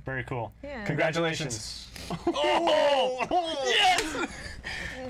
Very cool. Yeah. Congratulations. Oh! Yes!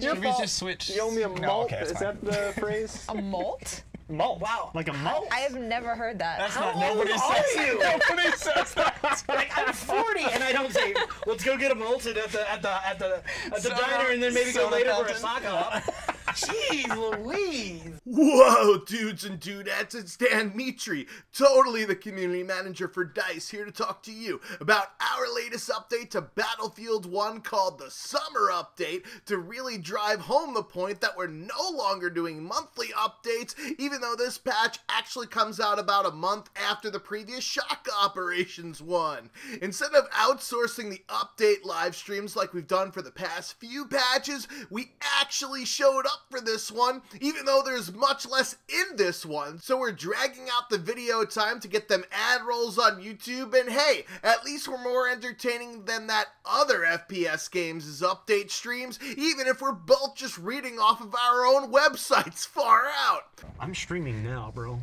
Should we just switch? You owe me a No, malt? okay, it's Is fine. that the phrase? A malt? Malt. Wow. Like a malt? I have never heard that. That's How not, nobody old says are you? Nobody says that. Like, I'm 40 and I don't say, let's go get a malted at the diner and then maybe go soda later for a fountain. sock hop. Jeez Louise. Whoa, dudes and dudettes, it's Dan Mitri, totally the community manager for DICE, here to talk to you about our latest update to Battlefield 1 called the Summer Update, to really drive home the point that we're no longer doing monthly updates, even though this patch actually comes out about a month after the previous Shock Operations one. Instead of outsourcing the update live streams like we've done for the past few patches, we actually showed up for this one, even though there's much less in this one. So we're dragging out the video time to get them ad rolls on YouTube, and hey, at least we're more entertaining than that other FPS games' update streams, even if we're both just reading off of our own websites far out. I'm streaming now, bro.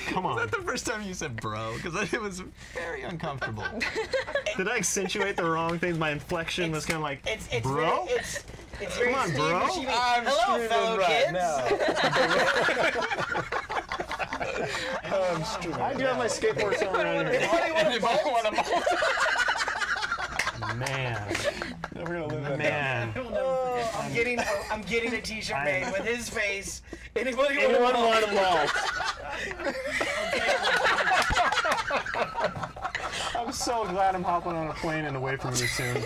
Come on. Was that the first time you said bro? Because it was very uncomfortable. Did I accentuate the wrong things? My inflection was kind of like, bro? It's very Come on, Steve bro. Buscemi. I'm Hello, streaming fellow right kids. now. I'm streaming. I do have my skateboard somewhere around here. Anybody want a malt? Man. We're gonna live that Man. Oh, I'm getting a T-shirt made with his face. Anybody Anyone want want a malt? I'm so glad I'm hopping on a plane and away from you soon.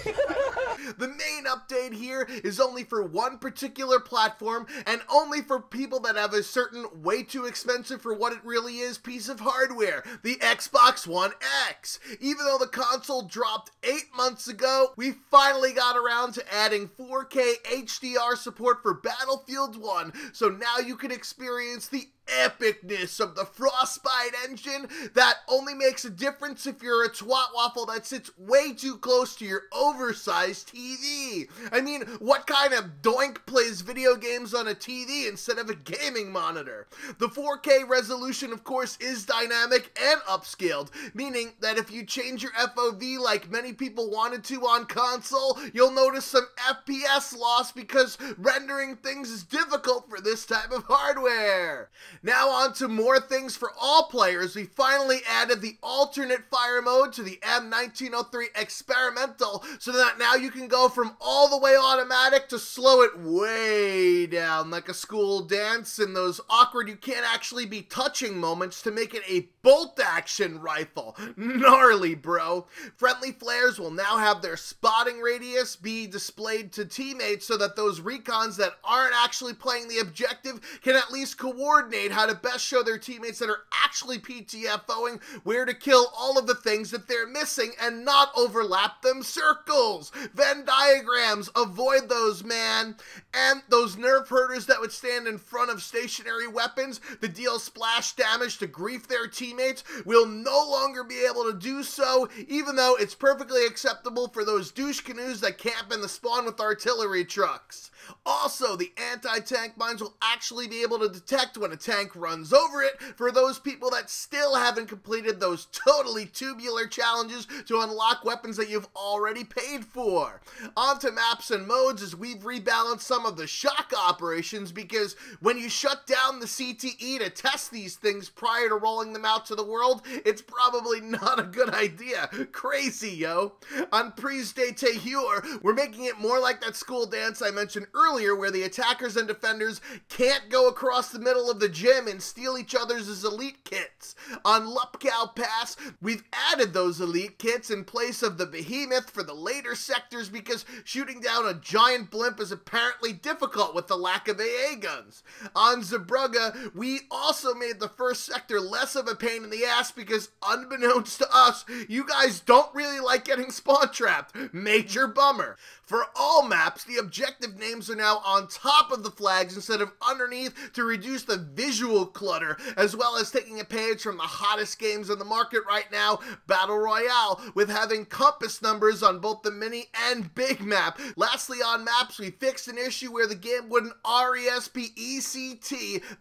The main update here is only for one particular platform, and only for people that have a certain way too expensive for what it really is piece of hardware, the Xbox One X. Even though the console dropped 8 months ago, we finally got around to adding 4K HDR support for Battlefield 1, so now you can experience the epicness of the Frostbite engine that only makes a difference if you're a twat waffle that sits way too close to your oversized TV. I mean, what kind of doink plays video games on a TV instead of a gaming monitor? The 4K resolution, of course, is dynamic and upscaled, meaning that if you change your FOV like many people wanted to on console, you'll notice some FPS loss because rendering things is difficult for this type of hardware. Now on to more things for all players. We finally added the alternate fire mode to the M1903 experimental, so that now you can go from all the way automatic to slow it way down like a school dance in those awkward you can't actually be touching moments to make it a bolt action rifle. Gnarly, bro. Friendly flares will now have their spotting radius be displayed to teammates so that those recons that aren't actually playing the objective can at least coordinate how to best show their teammates that are actually PTFOing where to kill all of the things that they're missing and not overlap them circles. Venn diagrams, avoid those, man. And those nerf herders that would stand in front of stationary weapons to deal splash damage to grief their teammates will no longer be able to do so, even though it's perfectly acceptable for those douche canoes that camp in the spawn with artillery trucks. Also, the anti-tank mines will actually be able to detect when a tank runs over it for those people that still haven't completed those totally tubular challenges to unlock weapons that you've already paid for. On to maps and modes as we've rebalanced some of the shock operations, because when you shut down the CTE to test these things prior to rolling them out to the world, it's probably not a good idea. Crazy, yo. On Prise de Tehur, we're making it more like that school dance I mentioned earlier, where the attackers and defenders can't go across the middle of the gym and steal each other's elite kits. On Lupkow Pass, we've added those elite kits in place of the behemoth for the later sectors, because shooting down a giant blimp is apparently difficult with the lack of AA guns. On Zeebrugge, we also made the first sector less of a pain in the ass because, unbeknownst to us, you guys don't really like getting spawn trapped. Major bummer. For all maps, the objective names are now on top of the flags instead of underneath to reduce the visual visual clutter, as well as taking a page from the hottest games on the market right now, Battle Royale, with having compass numbers on both the mini and big map. Lastly, on maps, we fixed an issue where the game wouldn't RESPECT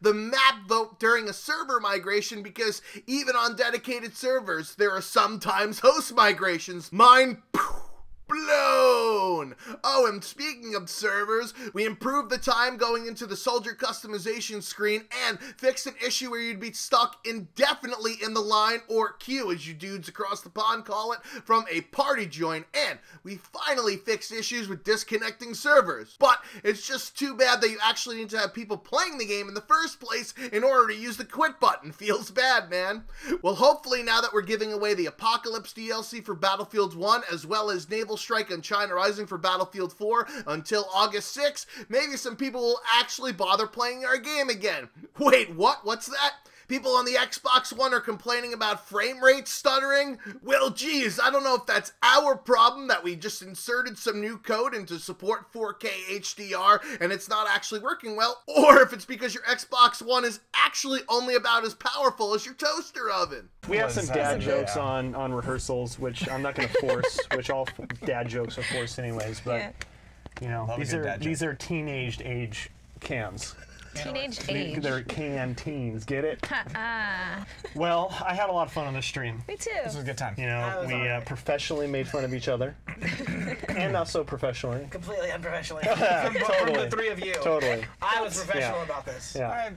the map vote during a server migration, because even on dedicated servers, there are sometimes host migrations. Mind blown! Oh, and speaking of servers, we improved the time going into the soldier customization screen and fixed an issue where you'd be stuck indefinitely in the line, or queue as you dudes across the pond call it, from a party join, and we finally fixed issues with disconnecting servers. But it's just too bad that you actually need to have people playing the game in the first place in order to use the quit button. Feels bad, man. Well, hopefully now that we're giving away the Apocalypse DLC for Battlefield 1, as well as Naval Strike on China Rising for Battlefield 4 until August 6, maybe some people will actually bother playing our game again. Wait, what? What's that? People on the Xbox One are complaining about frame rate stuttering? Well, geez, I don't know if that's our problem that we just inserted some new code into support 4K HDR and it's not actually working well, or if it's because your Xbox One is actually only about as powerful as your toaster oven. We have some dad jokes on rehearsals, which I'm not going to force, which all dad jokes are forced anyways, but, you know, these are teenage age cans. Teenage age. They're canteens, get it? Well, I had a lot of fun on this stream. Me too. This was a good time. You know, we professionally made fun of each other. And not so professionally. Completely unprofessionally. Totally. From the three of you. Totally. I was professional about this. Yeah. All right.